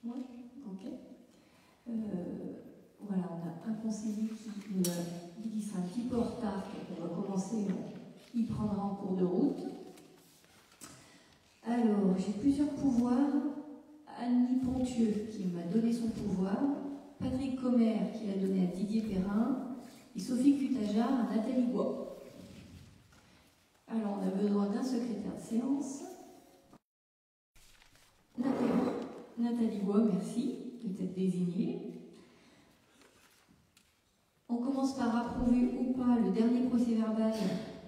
Oui, ok. Voilà, on a un conseiller qui nous a dit qu'il sera un petit peu en retard, qu'on va commencer, il prendra en cours de route. Alors, j'ai plusieurs pouvoirs. Annie Pontieux qui m'a donné son pouvoir, Patrick Comer qui l'a donné à Didier Perrin, et Sophie Cutajar à Nathalie Bois. Alors, on a besoin d'un secrétaire de séance. Nathalie Bois, merci d'être désignée. On commence par approuver ou pas le dernier procès-verbal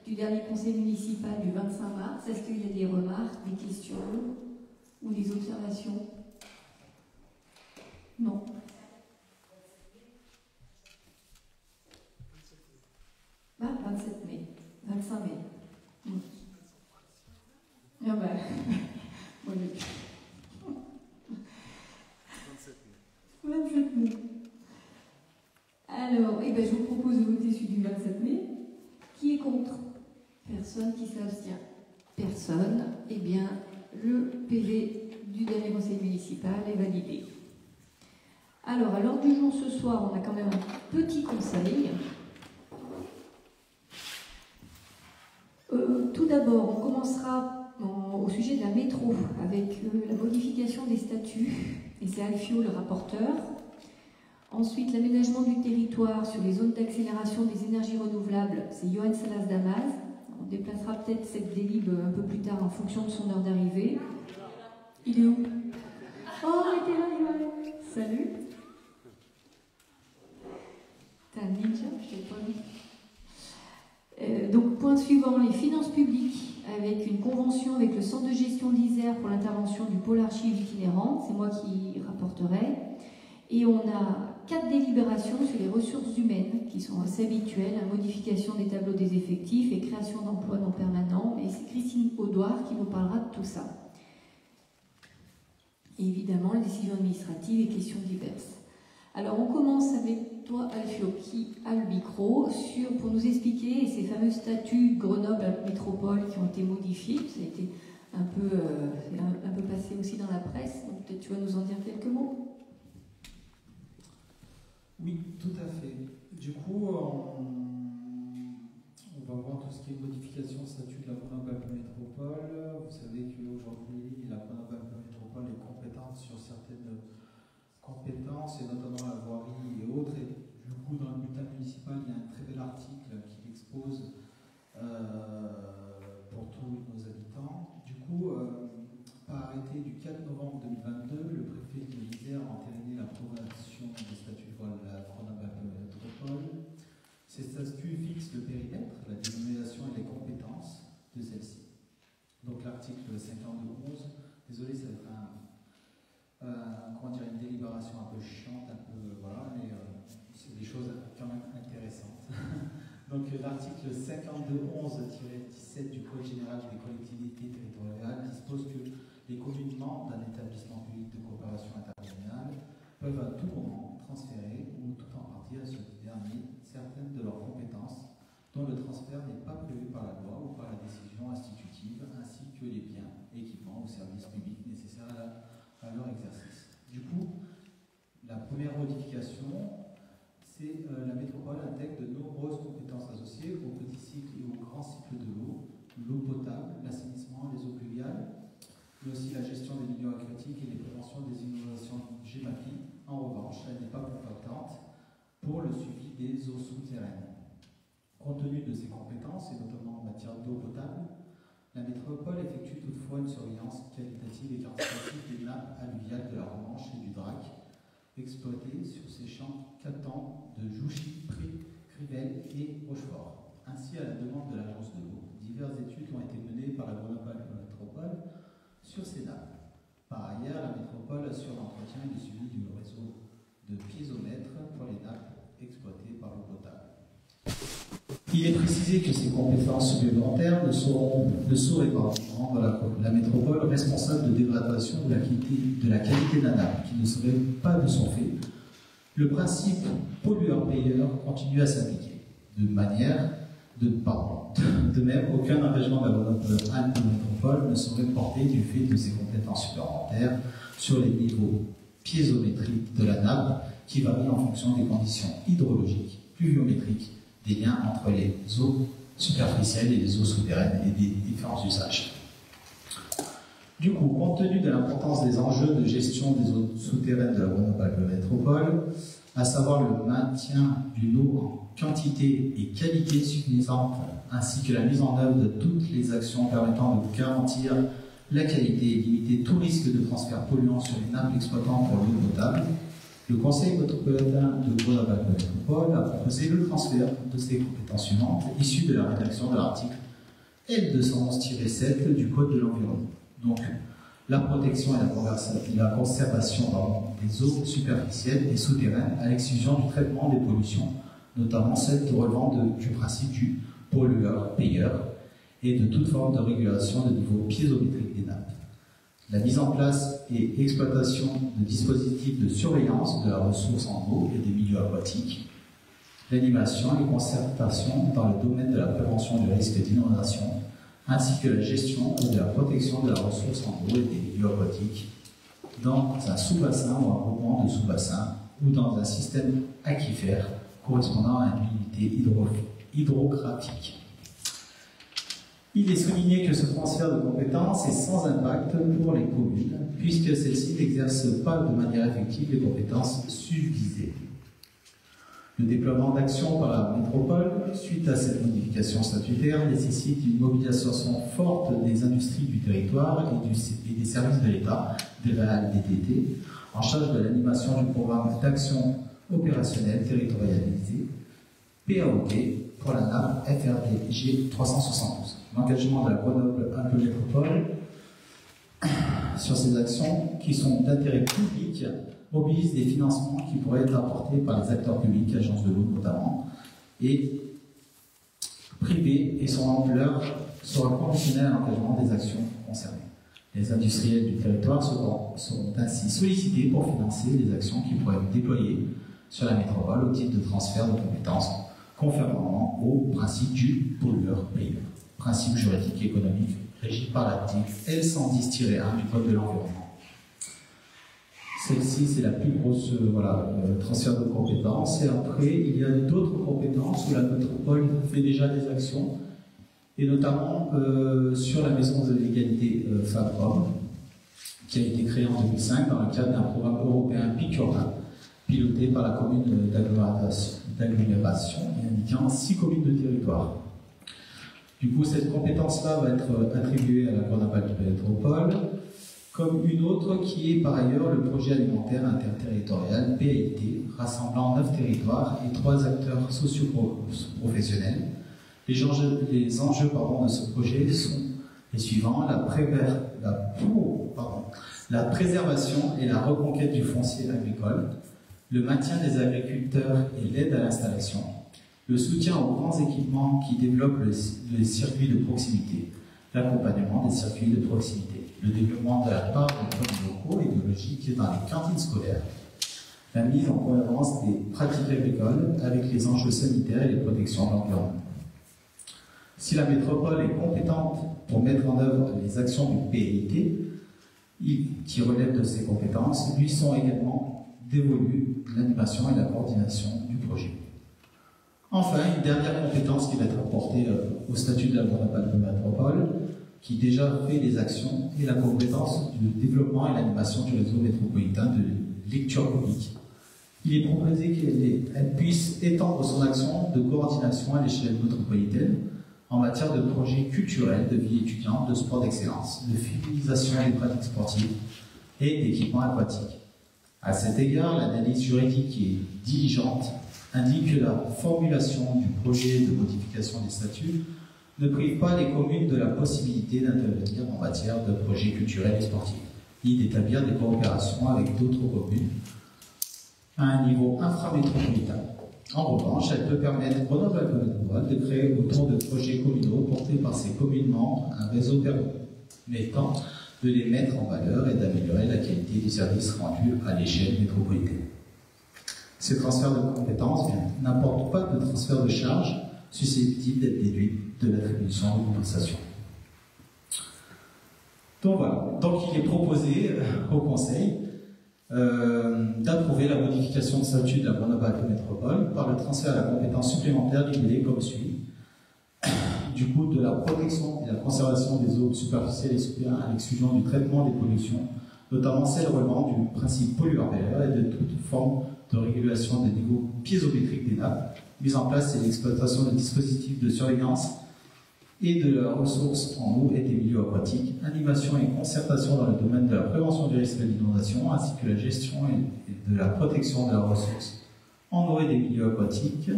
du dernier conseil municipal du 25 mars. Est-ce qu'il y a des remarques, des questions ou des observations? Non. Ah, 27 mai. 25 mai. Ah bah, moi, 27 mai. Alors, je vous propose de voter celui du 27 mai. Qui est contre? Personne. Qui s'abstient? Personne. Eh bien, le PV du dernier conseil municipal est validé. Alors, à l'ordre du jour ce soir, on a quand même un petit conseil. Tout d'abord, on commencera au sujet de la métro avec la modification des statuts, et c'est Alfio le rapporteur. Ensuite, l'aménagement du territoire sur les zones d'accélération des énergies renouvelables, c'est Johan Salas Damas. On déplacera peut-être cette délib un peu plus tard en fonction de son heure d'arrivée. Il est où? Oh, il était là, Johan. Salut. T'as un ninja, je t'ai pas vu. Donc, point suivant, les finances publiques, avec une convention avec le centre de gestion d'Isère pour l'intervention du pôle archive itinérant. C'est moi qui rapporterai. Et on a 4 délibérations sur les ressources humaines qui sont assez habituelles, la modification des tableaux des effectifs et création d'emplois non permanents. Et c'est Christine Audouard qui nous parlera de tout ça. Et évidemment, les décisions administratives et questions diverses. Alors, on commence avec toi, Alfio, qui a le micro, pour nous expliquer ces fameux statuts Grenoble Métropole qui ont été modifiés. Ça a été un peu passé aussi dans la presse, donc peut-être tu vas nous en dire quelques mots. Oui, tout à fait. Du coup, on va voir tout ce qui est modification de statut de la Grenoble Métropole. Vous savez qu'aujourd'hui, la Grenoble Métropole est compétente sur certaines compétences, et notamment la voirie et autres. Et du coup, dans le bulletin municipal, il y a un très bel article qui l'expose pour tous nos habitants. Du coup, par arrêté du 4 novembre 2022, le préfet de l'Isère a entériné l'approbation des statuts de la Grenoble Métropole. Ces statuts fixent le périmètre, la dénomination et les compétences de celle-ci. Donc l'article 52.11, désolé, ça va être une délibération un peu chiante, voilà, mais c'est des choses quand même intéressantes. Donc l'article 52.11-17 du Code général des collectivités territoriales dispose que les communes membres d'un établissement public de coopération intercommunale peuvent à tout moment transférer, ou tout en partie à ce dernier, certaines de leurs compétences dont le transfert n'est pas prévu par la loi ou par la décision institutive, ainsi que les biens, équipements ou services publics nécessaires à leur exercice. Du coup, la première modification, c'est la métropole intègre de nombreuses compétences associées au petit cycle et au grand cycle de l'eau potable, l'assainissement, les eaux pluviales, mais aussi la gestion des milieux aquatiques et les préventions des inondations GEMAPI. En revanche, elle n'est pas compétente pour le suivi des eaux souterraines. Compte tenu de ses compétences, et notamment en matière d'eau potable, la métropole effectue toutefois une surveillance qualitative et quantitative des nappes alluviales de la Romanche et du Drac, exploitées sur ces champs captants de Jouchy, Pré, Crivelle et Rochefort. Ainsi, à la demande de l'agence de l'eau, diverses études ont été menées par la Grenoble Métropole sur ces nappes. Par ailleurs, la métropole assure l'entretien et le suivi du réseau de piézomètres pour les nappes exploitées par l'eau potable. Il est précisé que ces compétences supplémentaires ne sauraient pas rendre la métropole responsable de dégradation de la qualité de la nappe, qui ne serait pas de son fait. Le principe pollueur-payeur continue à s'appliquer. De même, aucun engagement de la métropole ne saurait porter du fait de ses compétences supplémentaires sur les niveaux piézométrique de la nappe qui varie en fonction des conditions hydrologiques, pluviométriques, des liens entre les eaux superficielles et les eaux souterraines et des différents usages. Du coup, compte tenu de l'importance des enjeux de gestion des eaux souterraines de la Grenoble Métropole, à savoir le maintien d'une eau en quantité et qualité suffisante, ainsi que la mise en œuvre de toutes les actions permettant de garantir la qualité et limiter tout risque de transfert polluant sur les nappes exploitantes pour l'eau potable, le Conseil métropolitain de Grenoble Métropole a proposé le transfert de ces compétences suivantes, issues de la rédaction de l'article L211-7 du Code de l'environnement. Donc, la protection et la conservation des eaux superficielles et souterraines à l'exclusion du traitement des pollutions, notamment celles relevant du principe du pollueur-payeur et de toute forme de régulation de niveau piézométrique des nappes. La mise en place et exploitation de dispositifs de surveillance de la ressource en eau et des milieux aquatiques, l'animation et concertation dans le domaine de la prévention du risque d'inondation, ainsi que la gestion et de la protection de la ressource en eau et des milieux aquatiques dans un sous-bassin ou un groupement de sous-bassins ou dans un système aquifère correspondant à une unité hydrographique. Il est souligné que ce transfert de compétences est sans impact pour les communes, puisque celles-ci n'exercent pas de manière effective les compétences subvisées. Le déploiement d'actions par la métropole, suite à cette modification statutaire, nécessite une mobilisation forte des industries du territoire et des services de l'État, des REAL-DTT, en charge de l'animation du programme d'action opérationnelle territorialisée, PAOT, pour la nappe FRDG 372. L'engagement de la Grenoble Métropole sur ces actions qui sont d'intérêt public mobilise des financements qui pourraient être apportés par les acteurs publics, agences de l'eau notamment, et privés, et son ampleur sera conditionnelle à l'engagement des actions concernées. Les industriels du territoire seront ainsi sollicités pour financer les actions qui pourraient être déployées sur la métropole au titre de transfert de compétences, conformément au principe du pollueur-payeur, principe juridique et économique régi par l'article L110-1 du Code de l'environnement. Celle-ci, c'est la plus grosse transfert de compétences. Et après, il y a d'autres compétences où la métropole fait déjà des actions, et notamment sur la maison de l'égalité femmes-hommes, qui a été créée en 2005 dans le cadre d'un programme européen PICURA, piloté par la commune d'agglomération et indiquant 6 communes de territoire. Du coup, cette compétence-là va être attribuée à la Grenoble Métropole, comme une autre qui est par ailleurs le projet alimentaire interterritorial PAIT, rassemblant 9 territoires et 3 acteurs socio-professionnels. Les enjeux de ce projet sont les suivants: la préservation et la reconquête du foncier agricole, le maintien des agriculteurs et l'aide à l'installation, le soutien aux grands équipements qui développent les circuits de proximité, l'accompagnement des circuits de proximité, le développement de la part des produits locaux et biologiques dans les cantines scolaires, la mise en cohérence des pratiques agricoles avec les enjeux sanitaires et les protections de l'environnement. Si la métropole est compétente pour mettre en œuvre les actions du PAIT, qui relèvent de ses compétences, lui sont également dévolues l'animation et la coordination du projet. Enfin, une dernière compétence qui va être apportée au statut de la Grenoble Métropole, qui déjà fait les actions, et la compétence du développement et l'animation du réseau métropolitain de lecture publique. Il est proposé qu'elle puisse étendre son action de coordination à l'échelle métropolitaine en matière de projets culturels, de vie étudiante, de sport d'excellence, de fidélisation des pratiques sportives et d'équipements aquatiques. À cet égard, l'analyse juridique et diligente indique que la formulation du projet de modification des statuts ne prive pas les communes de la possibilité d'intervenir en matière de projets culturels et sportifs, ni d'établir des coopérations avec d'autres communes à un niveau inframétropolitain. En revanche, elle peut permettre au Grenoble de créer autour de projets communaux portés par ses communes membres un réseau permettant de les mettre en valeur et d'améliorer la qualité du service rendu à l'échelle métropolitaine. Ces transferts de compétences n'apportent pas de transfert de charges susceptibles d'être déduits de l'attribution de compensation. Donc voilà, donc il est proposé au Conseil d'approuver la modification de statut de la Grenoble-Alpes Métropole par le transfert à la compétence supplémentaire limitée comme suit. Du coup, de la protection et la conservation des eaux superficielles et souterraines à l'exclusion du traitement des pollutions, notamment celles relevant du principe pollueur-payeur et de toute forme de régulation des niveaux piézométriques des nappes, mise en place et l'exploitation de dispositifs de surveillance et de la ressource en eau et des milieux aquatiques, animation et concertation dans le domaine de la prévention du risque d'inondation, ainsi que la gestion et de la protection de la ressource en eau et des milieux aquatiques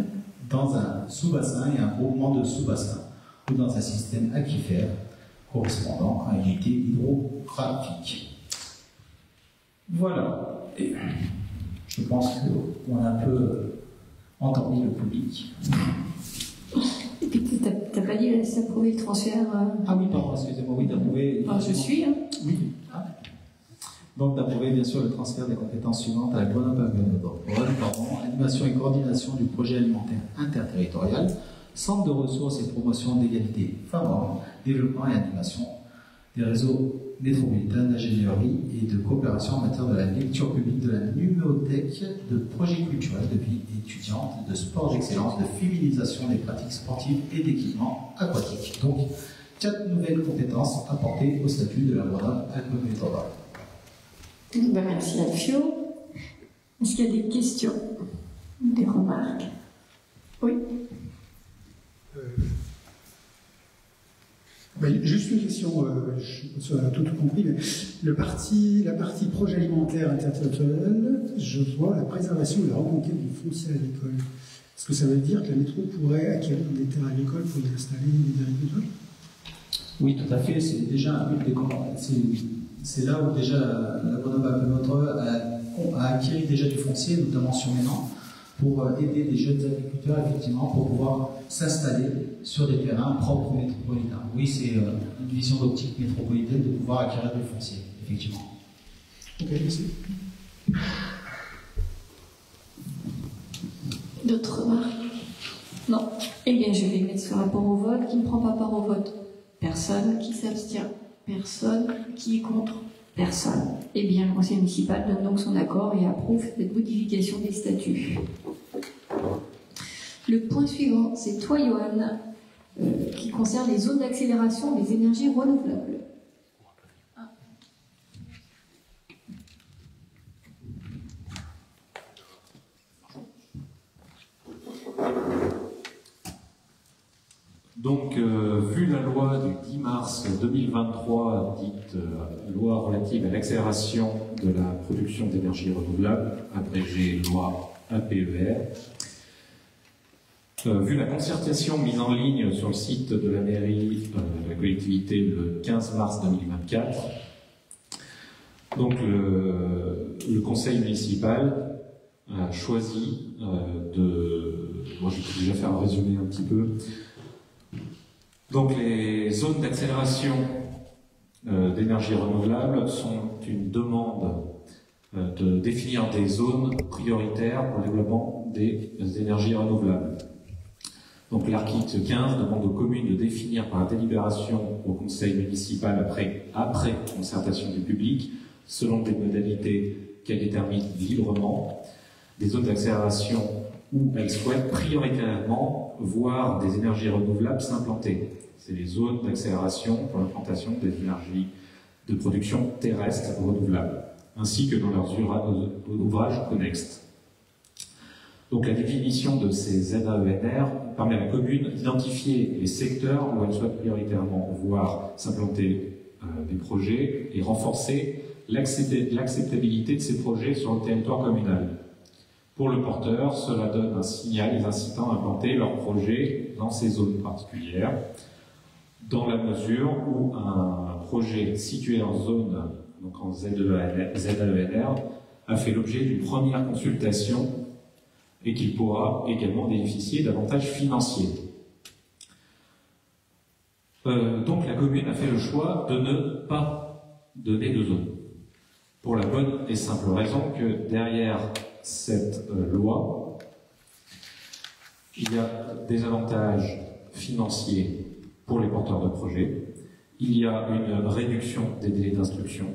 dans un sous-bassin et un groupement de sous-bassins ou dans un système aquifère correspondant à une unité hydrographique. Voilà. Et je pense qu'on a un peu entendu le public. Et puis, tu n'as pas dit d'approuver le transfert Ah oui, pardon, excusez-moi, oui, d'approuver. Je suis, hein. Oui. Ah. Donc d'approuver bien sûr le transfert des compétences suivantes à la Grenoble Métropole, animation et coordination du projet alimentaire interterritorial, centre de ressources et promotion d'égalité femmes-hommes, développement et animation des réseaux métropolitains d'ingénierie et de coopération en matière de la lecture publique, de la numéothèque, de projets culturels, de vie étudiante, de sport d'excellence, de féminisation des pratiques sportives et d'équipement aquatique. Donc, 4 nouvelles compétences apportées au statut de la Grenoble-Alpes Métropole. Merci Alfio. Est-ce qu'il y a des questions, des remarques? Oui. Juste une question, je pense qu'on a tout compris, mais la partie projet alimentaire interterritorial, je vois la préservation et la reconquête du foncier agricole. Est-ce que ça veut dire que la métro pourrait acquérir des terres agricoles pour y installer des agriculteurs? Oui, tout à fait. C'est déjà un but des c'est là où déjà la Grenoble Métropole a acquis déjà du foncier, notamment sur Ménan, pour aider les jeunes agriculteurs, effectivement, pour pouvoir s'installer sur des terrains propres métropolitains. Oui, c'est une vision d'optique métropolitaine de pouvoir acquérir du foncier, effectivement. Ok, merci. D'autres remarques? Non. Eh bien, je vais mettre ce rapport au vote. Qui ne prend pas part au vote? Personne. Qui s'abstient? Personne. Qui est contre? Personne. Eh bien, le conseil municipal donne donc son accord et approuve cette modification des statuts. Le point suivant, c'est toi, Johan, qui concerne les zones d'accélération des énergies renouvelables. Donc, vu la loi du 10 mars 2023, dite loi relative à l'accélération de la production d'énergie renouvelable, abrégée loi APER, vu la concertation mise en ligne sur le site de la mairie de la collectivité le 15 mars 2024, donc le conseil municipal a choisi moi je vais déjà faire un résumé un petit peu. Donc les zones d'accélération d'énergie renouvelable sont une demande de définir des zones prioritaires pour le développement des énergies renouvelables. Donc l'article 15 demande aux communes de définir par délibération au conseil municipal après concertation du public, selon des modalités qu'elle détermine librement, des zones d'accélération où elles souhaitent prioritairement voir des énergies renouvelables s'implanter. C'est les zones d'accélération pour l'implantation des énergies de production terrestre renouvelables, ainsi que dans leurs ouvrages connexes. Donc la définition de ces ZAENR permet à la commune d'identifier les secteurs où elle souhaite prioritairement voir s'implanter des projets et renforcer l'acceptabilité de ces projets sur le territoire communal. Pour le porteur, cela donne un signal les incitant à implanter leurs projets dans ces zones particulières, dans la mesure où un projet situé en zone, donc en ZAENR, a fait l'objet d'une première consultation et qu'il pourra également bénéficier d'avantages financiers. Donc la commune a fait le choix de ne pas donner de zone, pour la bonne et simple raison que derrière cette loi, il y a des avantages financiers pour les porteurs de projets, il y a une réduction des délais d'instruction,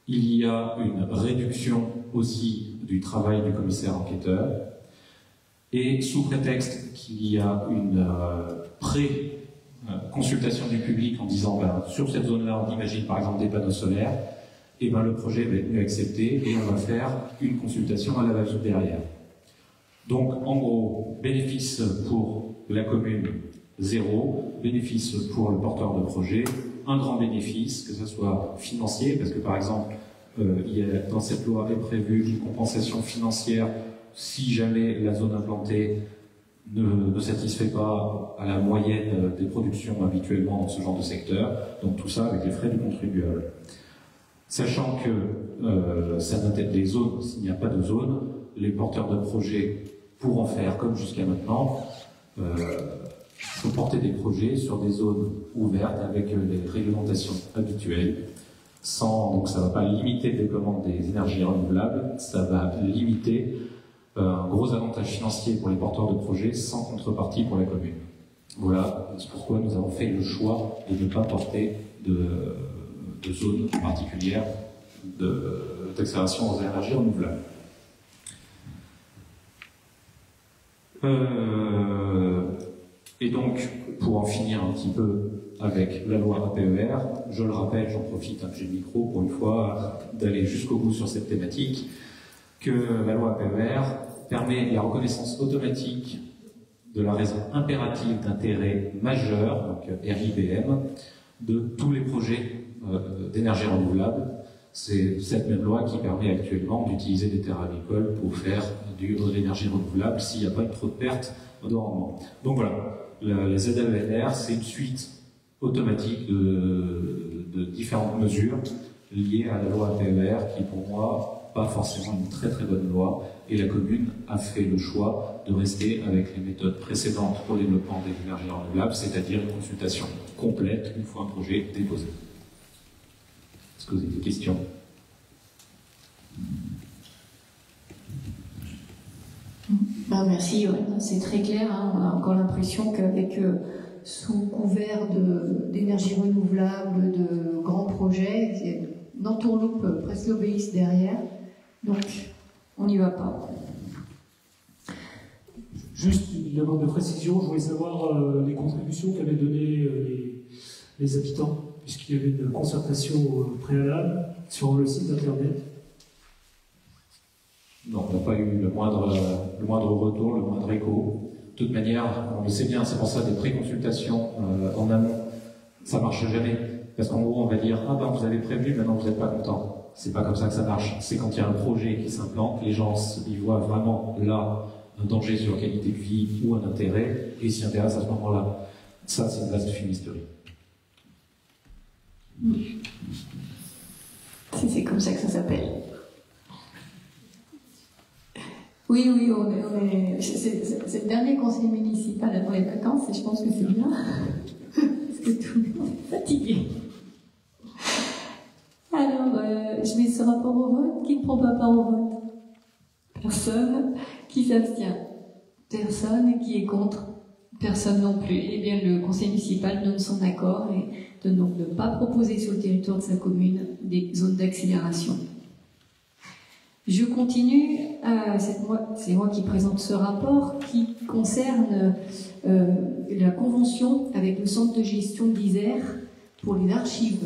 Il y a une réduction aussi du travail du commissaire enquêteur. Et sous prétexte qu'il y a une pré-consultation du public en disant ben, sur cette zone-là, on imagine par exemple des panneaux solaires, et ben, le projet va être mieux accepté et on va faire une consultation à la va-vite derrière. Donc en gros, bénéfice pour la commune, 0, bénéfice pour le porteur de projet, un grand bénéfice, que ce soit financier, parce que par exemple, dans cette loi est prévue une compensation financière si jamais la zone implantée ne satisfait pas à la moyenne des productions habituellement dans ce genre de secteur. Donc tout ça avec les frais du contribuable. Sachant que les zones, s'il n'y a pas de zone, les porteurs de projets pourront faire comme jusqu'à maintenant, porter des projets sur des zones ouvertes avec les réglementations habituelles. Donc ça ne va pas limiter le déploiement des énergies renouvelables, ça va limiter un gros avantage financier pour les porteurs de projets sans contrepartie pour la commune. Voilà, c'est pourquoi nous avons fait le choix de ne pas porter de zones particulières d'accélération aux énergies renouvelables. Et donc, pour en finir un petit peu avec la loi APER, je le rappelle, j'en profite, j'ai le micro pour une fois, d'aller jusqu'au bout sur cette thématique, que la loi APER permet la reconnaissance automatique de la raison impérative d'intérêt majeur, donc RIBM, de tous les projets d'énergie renouvelable. C'est cette même loi qui permet actuellement d'utiliser des terres agricoles pour faire de l'énergie renouvelable s'il n'y a pas trop de pertes de rendement. Donc voilà, les ZAENR, c'est une suite automatique de différentes mesures liées à la loi APER qui, pour moi, pas forcément une très très bonne loi, et la commune a fait le choix de rester avec les méthodes précédentes pour le développement des énergies renouvelables, c'est-à-dire une consultation complète une fois un projet déposé. Est-ce que vous avez des questions? Merci, ouais. C'est très clair. Hein. On a encore l'impression qu'avec sous couvert d'énergie renouvelable, de grands projets, une entourloupe presque obéisse derrière. Donc, on n'y va pas. Juste une demande de précision, je voulais savoir les contributions qu'avaient données les habitants, puisqu'il y avait une concertation préalable sur le site internet. Non, on n'a pas eu le moindre retour, le moindre écho. De toute manière, on le sait bien, c'est pour ça des pré-consultations en amont, ça ne marche jamais. Parce qu'en gros, on va dire, ah ben vous avez prévenu, maintenant vous n'êtes pas content. C'est pas comme ça que ça marche. C'est quand il y a un projet qui s'implante, les gens y voient vraiment là un danger sur la qualité de vie ou un intérêt, et s'y intéressent à ce moment-là. Ça, c'est une vaste fumisterie. C'est comme ça que ça s'appelle. Oui, c'est le dernier conseil municipal avant les vacances et je pense que c'est bien, parce que tout le monde est fatigué. Alors, je mets ce rapport au vote. Qui ne prend pas part au vote? Personne. Qui s'abstient? Personne. Qui est contre? Personne non plus. Eh bien, le conseil municipal donne son accord et de donc ne pas proposer sur le territoire de sa commune des zones d'accélération. Je continue, c'est moi qui présente ce rapport qui concerne la convention avec le centre de gestion de l'Isère pour les archives.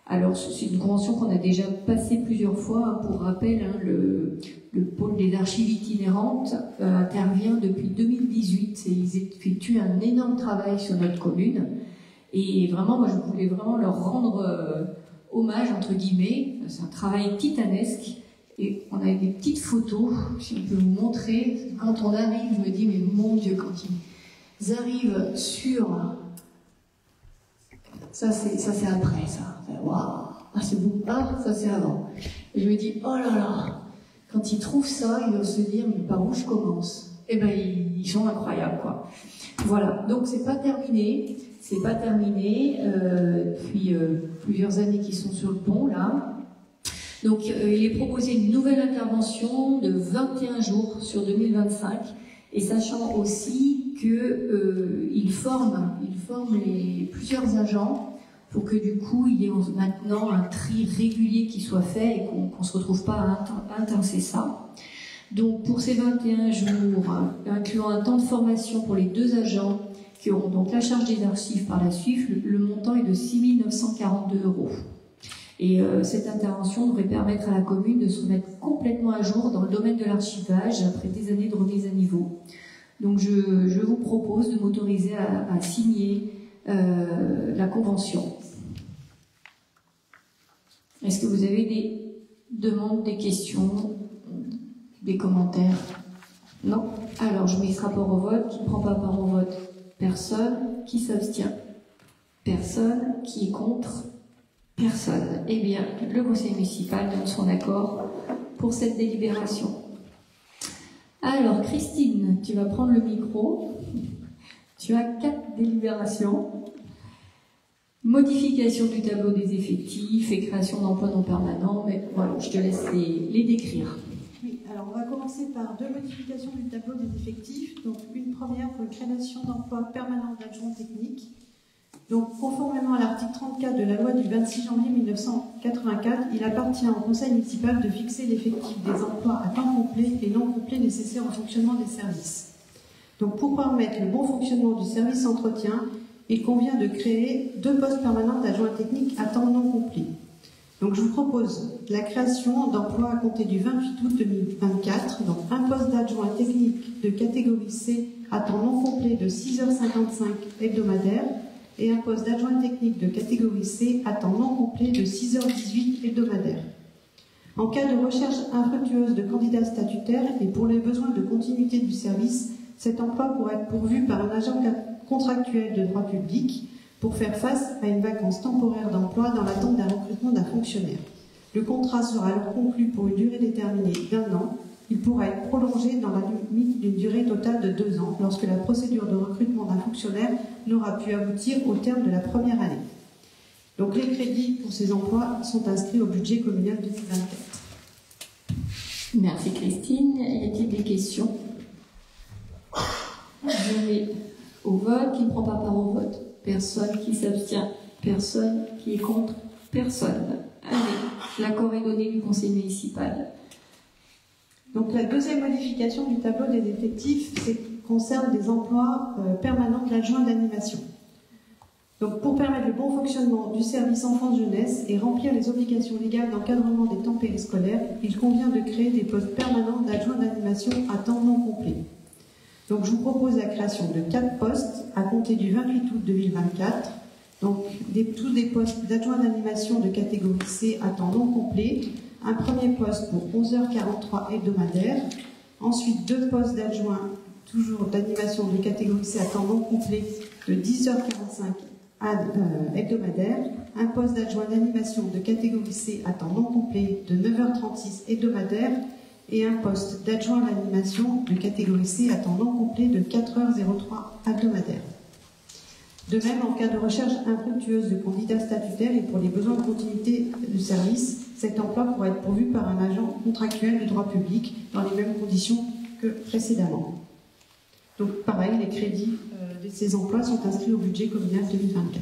Alors c'est une convention qu'on a déjà passée plusieurs fois. Pour rappel, hein, le pôle des archives itinérantes intervient depuis 2018 et ils effectuent un énorme travail sur notre commune. Et vraiment, moi je voulais vraiment leur rendre hommage, entre guillemets. C'est un travail titanesque. Et on a des petites photos, si on peut vous montrer. Quand on arrive, je me dis, mais mon Dieu, quand ils arrivent sur... Ça c'est après, ça. Waouh, ah, c'est beau. Ah, ça c'est avant. Et je me dis, oh là là, quand ils trouvent ça, ils vont se dire, mais par où je commence? Eh ben, ils sont incroyables, quoi. Voilà, donc c'est pas terminé. C'est pas terminé. Depuis plusieurs années qu'ils sont sur le pont, là. Donc, il est proposé une nouvelle intervention de 21 jours sur 2025, et sachant aussi qu'il forme plusieurs agents Il faut que du coup, il y ait maintenant un tri régulier qui soit fait et qu'on ne se retrouve pas à intenser ça. Donc pour ces 21 jours, incluant un temps de formation pour les 2 agents qui auront donc la charge des archives par la suite, le montant est de 6 942 €. Et cette intervention devrait permettre à la commune de se remettre complètement à jour dans le domaine de l'archivage après des années de remise à niveau. Donc je vous propose de m'autoriser à signer la convention. Est-ce que vous avez des demandes, des questions, des commentaires? Non? Alors je mets ce rapport au vote. Qui ne prend pas part au vote? Personne. Qui s'abstient? Personne. Qui est contre? Personne. Eh bien, le conseil municipal donne son accord pour cette délibération. Alors, Christine, tu vas prendre le micro. Tu as 4 délibérations. Modification du tableau des effectifs et création d'emplois non permanents. Mais voilà, je te laisse les décrire. Oui, alors on va commencer par 2 modifications du tableau des effectifs. Donc, une première pour une création d'emplois permanents d'adjoints techniques. Donc, conformément à l'article 34 de la loi du 26 janvier 1984, il appartient au conseil municipal de fixer l'effectif des emplois à temps complet et non complet nécessaires au fonctionnement des services. Donc, pour permettre le bon fonctionnement du service entretien, il convient de créer 2 postes permanents d'adjoints techniques à temps non complet. Donc, je vous propose la création d'emplois à compter du 28 août 2024, donc un poste d'adjoint technique de catégorie C à temps non complet de 6h55 hebdomadaires, et un poste d'adjoint technique de catégorie C à temps non complet de 6h18 hebdomadaires. En cas de recherche infructueuse de candidats statutaires et pour les besoins de continuité du service, cet emploi pourrait être pourvu par un agent contractuel de droit public pour faire face à une vacance temporaire d'emploi dans l'attente d'un recrutement d'un fonctionnaire. Le contrat sera alors conclu pour une durée déterminée d'1 an. Il pourra être prolongé dans la limite d'une durée totale de 2 ans lorsque la procédure de recrutement d'un fonctionnaire n'aura pu aboutir au terme de la première année. Donc les crédits pour ces emplois sont inscrits au budget communal 2024. Merci Christine. Y a-t-il des questions? Je mets au vote. Qui ne prend pas part au vote? Personne. Qui s'abstient? Personne. Qui est contre? Personne. Allez, l'accord est donné du conseil municipal. Donc la deuxième modification du tableau des effectifs concerne des emplois permanents de l'adjoint d'animation. Donc pour permettre le bon fonctionnement du service enfance-jeunesse et remplir les obligations légales d'encadrement des temps périscolaires, il convient de créer des postes permanents d'adjoint d'animation à temps non complet. Donc je vous propose la création de 4 postes à compter du 28 août 2024. Donc tous des postes d'adjoint d'animation de catégorie C à temps non complet. Un premier poste pour 11h43 hebdomadaires, ensuite 2 postes d'adjoints, toujours d'animation de catégorie C à temps non complet de 10h45 hebdomadaires, un poste d'adjoint d'animation de catégorie C à temps non complet de 9h36 hebdomadaires et un poste d'adjoint d'animation de catégorie C à temps non complet de 4h03 hebdomadaires. De même, en cas de recherche infructueuse de candidats statutaires et pour les besoins de continuité du service, cet emploi pourra être pourvu par un agent contractuel de droit public dans les mêmes conditions que précédemment. Donc, pareil, les crédits de ces emplois sont inscrits au budget communal 2024.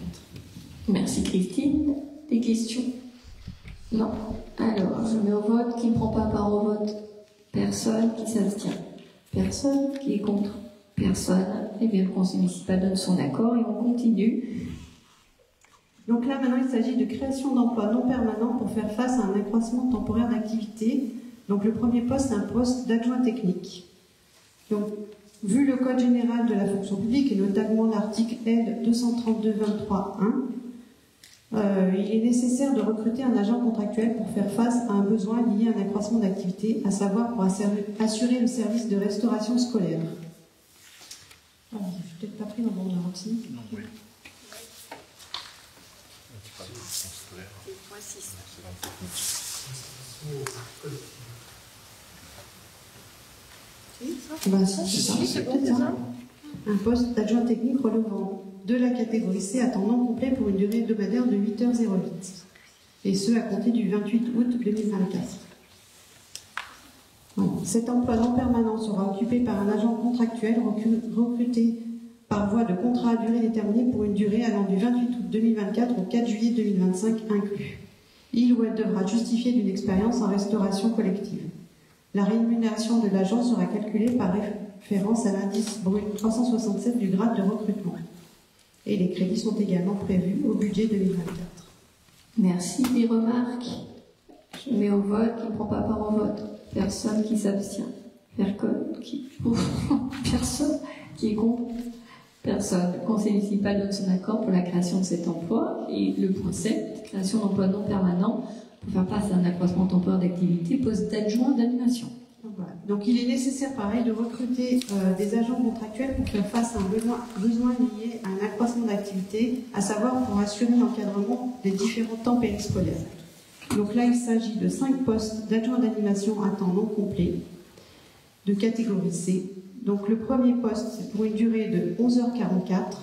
Merci Christine. Des questions? Non. Alors, je mets au vote. Qui ne prend pas part au vote? Personne. Qui s'abstient? Personne. Qui est contre? Personne. Eh bien, le conseil municipal donne son accord et on continue. Donc là, maintenant, il s'agit de création d'emplois non permanents pour faire face à un accroissement temporaire d'activité. Donc le premier poste, c'est un poste d'adjoint technique. Donc, vu le Code général de la fonction publique et notamment l'article L 232-23-1, il est nécessaire de recruter un agent contractuel pour faire face à un besoin lié à un accroissement d'activité, à savoir pour assurer le service de restauration scolaire. Je ne suis peut-être pas pris dans mon ordre aussi. Non, oui. C'est peut-être ça. Un poste d'adjoint technique relevant de la catégorie C à temps non complet pour une durée hebdomadaire de 8h08. Et ce, à compter du 28 août 2024. Voilà. Cet emploi non permanent sera occupé par un agent contractuel recruté par voie de contrat à durée déterminée pour une durée allant du 28 août 2024 au 4 juillet 2025 inclus. Il ou elle devra justifier d'une expérience en restauration collective. La rémunération de l'agent sera calculée par référence à l'indice brut 367 du grade de recrutement. Et les crédits sont également prévus au budget 2024. Merci. Des remarques? Je mets au vote. Qui ne prend pas part au vote? Personne qui s'abstient. Personne qui est contre? Personne. Le conseil municipal donne son accord pour la création de cet emploi. Et le point 7, création d'emplois non permanents pour faire face à un accroissement temporaire d'activité, poste d'adjoint d'animation. Voilà. Donc il est nécessaire, pareil, de recruter des agents contractuels pour faire face à un besoin lié à un accroissement d'activité, à savoir pour assurer l'encadrement des différents temps périscolaires. Donc là, il s'agit de 5 postes d'adjoint d'animation à temps non complet, de catégorie C. Donc le premier poste, c'est pour une durée de 11h44,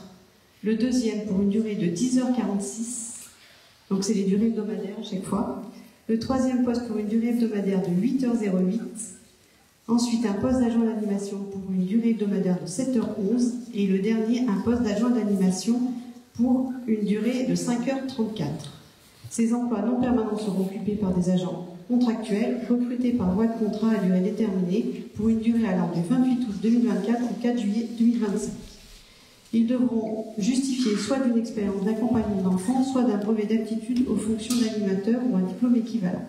le deuxième pour une durée de 10h46, donc c'est les durées hebdomadaires à chaque fois. Le troisième poste pour une durée hebdomadaire de 8h08. Ensuite, un poste d'adjoint d'animation pour une durée hebdomadaire de 7h11. Et le dernier, un poste d'adjoint d'animation pour une durée de 5h34. Ces emplois non permanents seront occupés par des agents contractuels recrutés par voie de contrat à durée déterminée pour une durée allant du 28 août 2024 au 4 juillet 2025. Ils devront justifier soit d'une expérience d'accompagnement d'enfants, soit d'un brevet d'aptitude aux fonctions d'animateur ou un diplôme équivalent.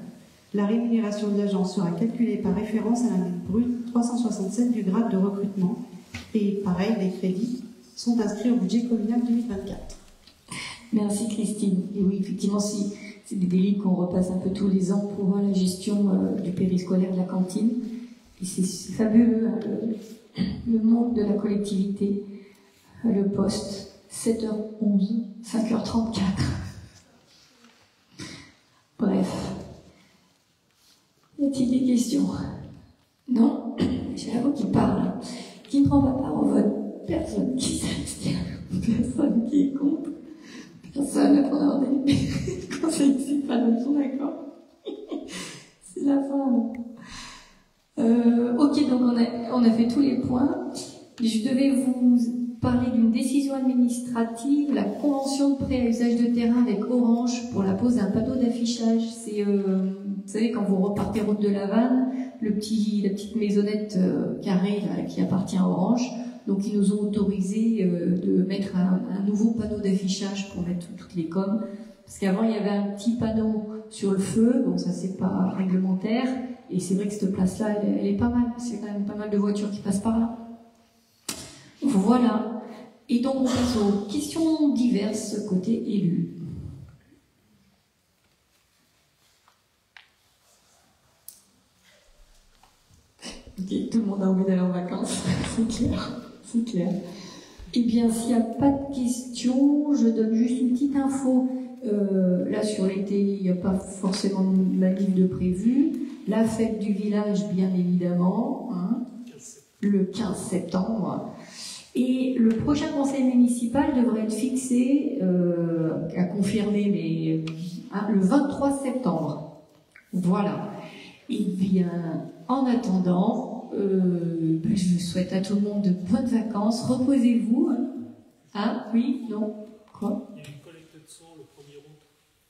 La rémunération de l'agent sera calculée par référence à l'indice brut 367 du grade de recrutement. Et pareil, les crédits sont inscrits au budget communal 2024. Merci Christine. Et oui, effectivement, si c'est des délits qu'on repasse un peu tous les ans pour la gestion du périscolaire de la cantine. Et c'est fabuleux, hein, le monde de la collectivité. Le poste, 7h11, 5h34. Bref. Y a-t-il des questions? Non? J'ai la voix qui parle. Qui ne prend pas part au vote? Personne qui s'abstient. Personne qui est contre. Personne pour avoir des conseils municipal donne son accord. C'est la fin. Ok, donc on a fait tous les points. Je devais vous parler d'une décision administrative, la convention de prêt à usage de terrain avec Orange pour la pose d'un panneau d'affichage. C'est, vous savez, quand vous repartez route de la Vanne, la petite maisonnette carrée là, qui appartient à Orange. Donc ils nous ont autorisé de mettre un nouveau panneau d'affichage pour mettre toutes les coms. Parce qu'avant il y avait un petit panneau sur le feu, bon ça c'est pas réglementaire. Et c'est vrai que cette place-là, elle est pas mal. C'est quand même pas mal de voitures qui passent par là. Voilà. Et donc, on passe aux questions diverses côté élu. Ok, tout le monde a envie d'aller en vacances. C'est clair. C'est clair. Eh bien, s'il n'y a pas de questions, je donne juste une petite info. Là, sur l'été, il n'y a pas forcément de manif de prévu. La fête du village, bien évidemment, hein, le 15 septembre. Et le prochain conseil municipal devrait être fixé, à confirmer, mais le 23 septembre. Voilà. Et bien, en attendant, je souhaite à tout le monde de bonnes vacances. Reposez-vous. Hein, oui, non, quoi? Il y a une collecte de sang le 1er août.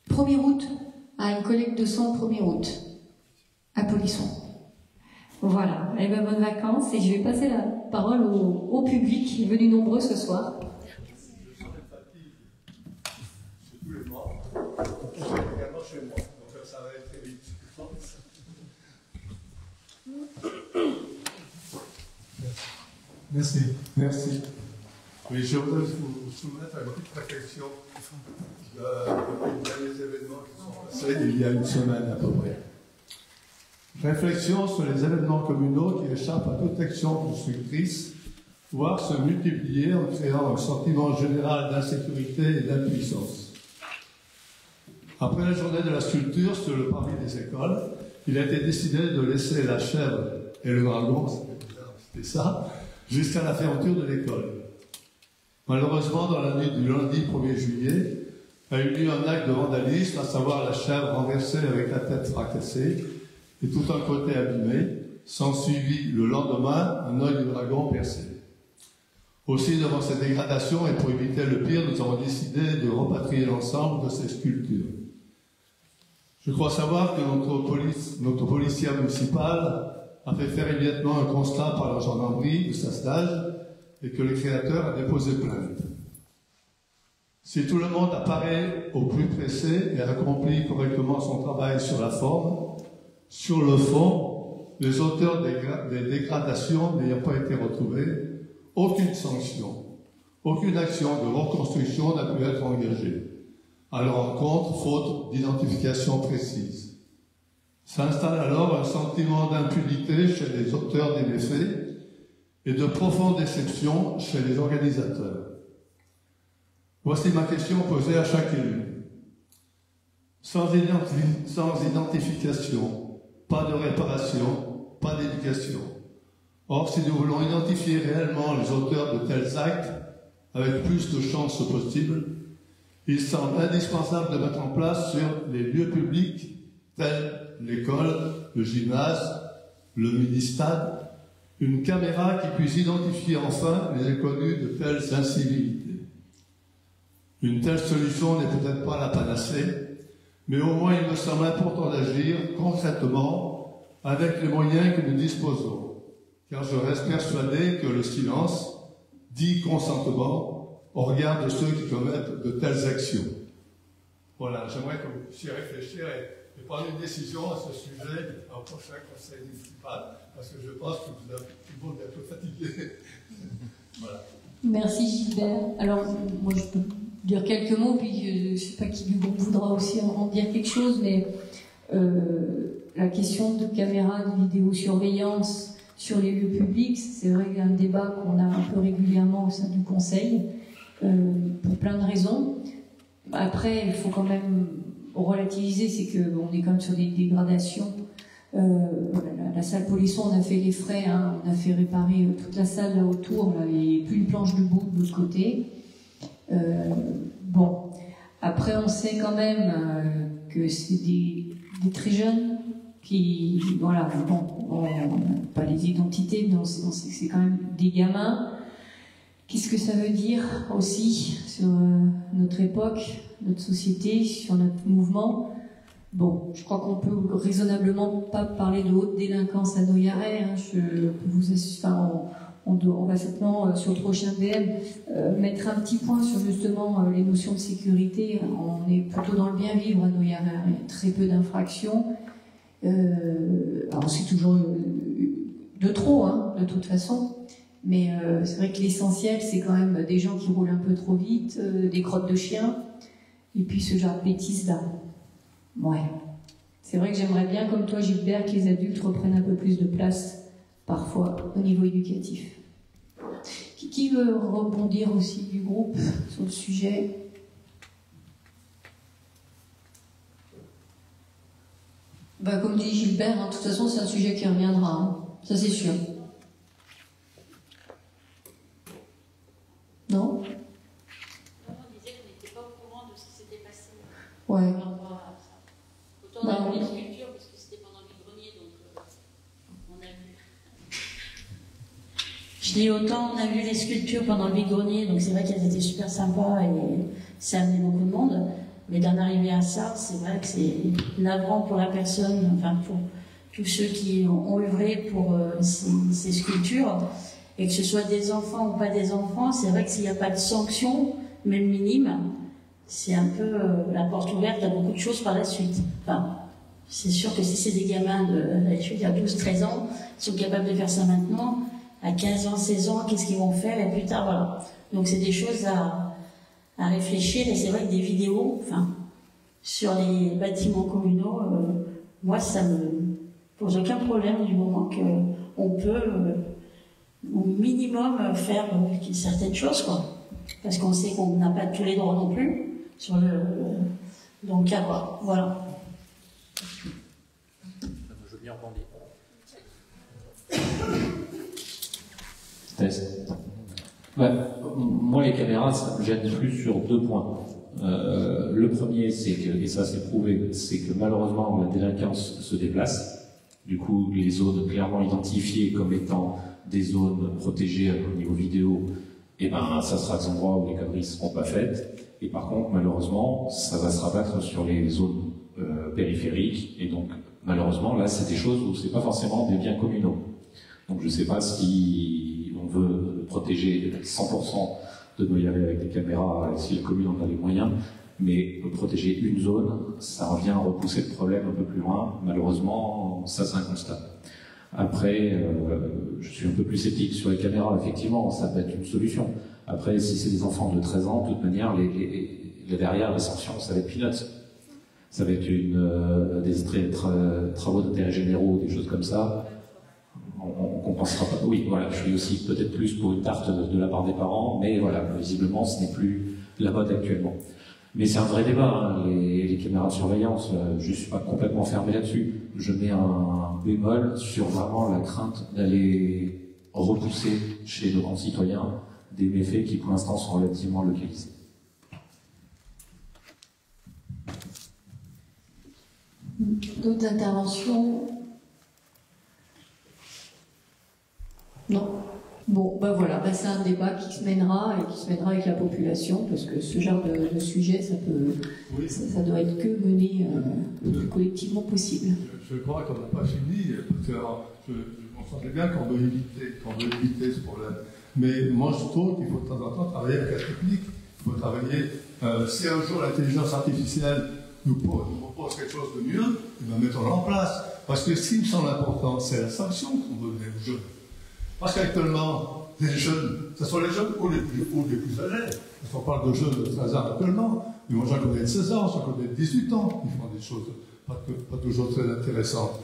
1er août. Ah, une collecte de sang le 1er août. À Polisson. Voilà, eh bien, bonnes vacances et je vais passer la parole au public qui est venu nombreux ce soir. C'est tous les mois. Également chez moi, donc ça va être très vite. Merci. Oui, je voudrais vous soumettre à une petite réflexion des derniers événements qui sont passés il y a une semaine à peu près. Réflexion sur les événements communaux qui échappent à toute action constructrice, voire se multiplier en créant un sentiment général d'insécurité et d'impuissance. Après la journée de la sculpture sur le parvis des écoles, il a été décidé de laisser la chèvre et le dragon, c'était ça, jusqu'à la fermeture de l'école. Malheureusement, dans la nuit du lundi 1er juillet, a eu lieu un acte de vandalisme, à savoir la chèvre renversée avec la tête fracassée, et tout un côté abîmé, s'en suivit le lendemain un œil du dragon percé. Aussi, devant ces dégradations et pour éviter le pire, nous avons décidé de repatrier l'ensemble de ces sculptures. Je crois savoir que notre policière municipale a fait faire immédiatement un constat par la gendarmerie de sa stage et que le créateur a déposé plainte. Si tout le monde apparaît au plus pressé et accomplit correctement son travail sur la forme, sur le fond, les auteurs des dégradations n'ayant pas été retrouvés, aucune sanction, aucune action de reconstruction n'a pu être engagée. À leur encontre, faute d'identification précise. S'installe alors un sentiment d'impunité chez les auteurs des méfaits et de profonde déception chez les organisateurs. Voici ma question posée à chaque élu. Sans identification, pas de réparation, pas d'éducation. Or, si nous voulons identifier réellement les auteurs de tels actes avec plus de chances possible, il semble indispensable de mettre en place sur les lieux publics tels l'école, le gymnase, le mini-stade, une caméra qui puisse identifier enfin les inconnus de telles incivilités. Une telle solution n'est peut-être pas la panacée, mais au moins il me semble important d'agir concrètement avec les moyens que nous disposons, car je reste persuadé que le silence dit consentement au regard de ceux qui commettent de telles actions. Voilà, j'aimerais que vous puissiez réfléchir et prendre une décision à ce sujet au prochain conseil municipal, parce que je pense que vous êtes tout le monde un peu fatigué. Voilà. Merci Gilbert. Alors, moi je peux dire quelques mots, puis je ne sais pas qui du groupe voudra aussi en dire quelque chose, mais la question de caméras de vidéosurveillance sur les lieux publics, c'est vrai qu'il y a un débat qu'on a un peu régulièrement au sein du Conseil, pour plein de raisons. Après, il faut quand même relativiser, c'est qu'on est quand même sur des dégradations. La salle Polisson, on a fait les frais, hein, on a fait réparer toute la salle là autour, là, et plus une planche debout de l'autre côté. Bon, après on sait quand même que c'est des très jeunes qui, voilà, bon, on n'a pas les identités, mais on sait que c'est quand même des gamins. Qu'est-ce que ça veut dire aussi sur notre époque, notre société, sur notre mouvement? Bon, je crois qu'on peut raisonnablement pas parler de haute délinquance à Noyaret. Hein. Je peux vous on va certainement sur le prochain DM mettre un petit point sur justement les notions de sécurité. On est plutôt dans le bien vivre à Noyaret. Il y a très peu d'infractions. Alors c'est toujours de trop, hein, de toute façon. Mais c'est vrai que l'essentiel, c'est quand même des gens qui roulent un peu trop vite, des crottes de chiens, et puis ce genre de bêtises-là. Ouais. C'est vrai que j'aimerais bien, comme toi Gilbert, que les adultes reprennent un peu plus de place, parfois, au niveau éducatif. Qui veut rebondir aussi du groupe sur le sujet? Bah, comme dit Gilbert, hein, de toute façon, c'est un sujet qui reviendra, hein. Ça c'est sûr. Non? On disait qu'on n'était pas au courant de ce qui s'était passé. Ouais. Autant on a vu les sculptures parce que c'était pendant le vide-grenier, donc on a vu. Je dis autant on a vu les sculptures pendant le vide-grenier, donc c'est vrai qu'elles étaient super sympas et ça amenait beaucoup de monde. Mais d'en arriver à ça, c'est vrai que c'est navrant pour la personne, enfin pour tous ceux qui ont œuvré pour ces sculptures. Et que ce soit des enfants ou pas des enfants, c'est vrai que s'il n'y a pas de sanction, même minime, c'est un peu la porte ouverte à beaucoup de choses par la suite. Enfin, c'est sûr que si c'est des gamins je veux dire 12-13 ans, ils sont capables de faire ça maintenant, à 15 ans, 16 ans, qu'est-ce qu'ils vont faire, et plus tard, voilà. Donc c'est des choses à réfléchir, et c'est vrai que des vidéos, enfin, sur les bâtiments communaux, moi ça me pose aucun problème du moment qu'on peut... au minimum faire certaines choses, quoi. Parce qu'on sait qu'on n'a pas tous les droits non plus sur donc à voir. Voilà. Je veux bien rebondir. Test. Ouais, moi, les caméras, ça me gêne plus sur 2 points. Le premier, c'est que, et ça c'est prouvé, c'est que malheureusement la délinquance se déplace. Du coup, les zones clairement identifiées comme étant des zones protégées au niveau vidéo et ben ça sera des endroits où les conneries ne seront pas faites. Et par contre, malheureusement, ça va se rabattre sur les zones périphériques. Et donc, malheureusement, là, c'est des choses où c'est pas forcément des biens communaux. Donc, je sais pas si on veut protéger 100% de nous y aller avec des caméras, si la commune en a les moyens. Mais protéger une zone, ça revient à repousser le problème un peu plus loin. Malheureusement, ça c'est un constat. Après, je suis un peu plus sceptique sur les caméras. Effectivement, ça peut être une solution. Après, si c'est des enfants de 13 ans, de toute manière, derrière, les sanctions, ça va être peanuts. Ça va être des travaux d'intérêt généraux, des choses comme ça. On compensera pas. Oui, voilà, je suis aussi peut-être plus pour une tarte de la part des parents, mais voilà, visiblement, ce n'est plus la mode actuellement. Mais c'est un vrai débat, hein, les caméras de surveillance, je ne suis pas complètement fermé là-dessus. Je mets un bémol sur vraiment la crainte d'aller repousser chez nos concitoyens des méfaits qui pour l'instant sont relativement localisés. D'autres interventions? Non. Bon, ben voilà, ben c'est un débat qui se mènera et qui se mènera avec la population, parce que ce genre de sujet, ça doit être que mené le plus collectivement possible. Je crois qu'on n'a pas fini, parce que je sentais bien qu'on veut éviter ce problème. Mais moi, je trouve qu'il faut de temps en temps travailler avec la technique. Il faut travailler. Si un jour l'intelligence artificielle nous propose quelque chose de mieux, eh bien, mettons-le en place. Parce que ce qui me semble important, c'est la sanction qu'on veut donner aux jeunes. Parce qu'actuellement, les jeunes, ce sont les jeunes ou les plus âgés. Parce qu'on parle de jeunes de 13 ans actuellement, mais moi j'en connais de 16 ans, j'en connais de 18 ans, qui font des choses pas toujours très intéressantes.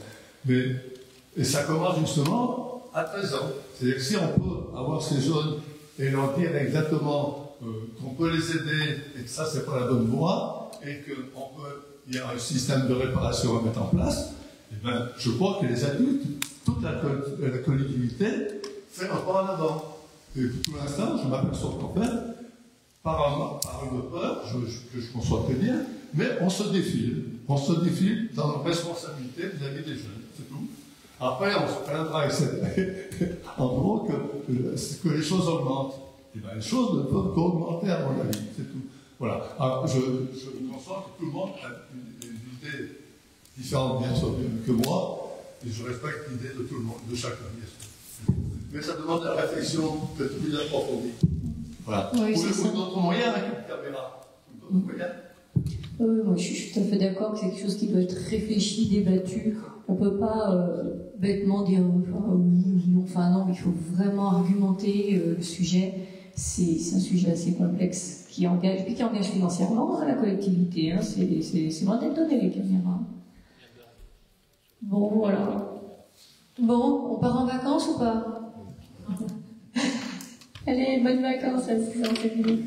Et ça commence justement à 13 ans. C'est-à-dire que si on peut avoir ces jeunes et leur dire exactement qu'on peut les aider et que ça c'est pas la bonne voie, et qu'il y a un système de réparation à mettre en place, eh ben, je crois que les adultes, toute la collectivité, fait un pas en avant. Et pour l'instant, je m'aperçois qu'en fait, par une peur, je conçois très bien, mais on se défile. On se défile dans nos responsabilités vis-à-vis des jeunes, c'est tout. Après, on se plaindra en gros que les choses augmentent. Et bien, les choses ne peuvent qu'augmenter à mon avis, c'est tout. Voilà. Alors, je conçois que tout le monde a une idée différente, bien sûr, que moi, et je respecte l'idée de tout le monde, de chacun, bien sûr. Mais ça demande une réflexion peut-être plus approfondie. Voilà. Oui, ou d'autres moyens avec une caméra. Moi, je suis tout à fait d'accord que c'est quelque chose qui doit être réfléchi, débattu. On ne peut pas bêtement dire oui, non, enfin non, il faut vraiment argumenter le sujet. C'est un sujet assez complexe qui engage financièrement la collectivité. Hein. C'est loin d'être donné, les caméras. Bon, voilà. Bon, on part en vacances ou pas? Allez, bonnes vacances à 6 ans, c'est fini.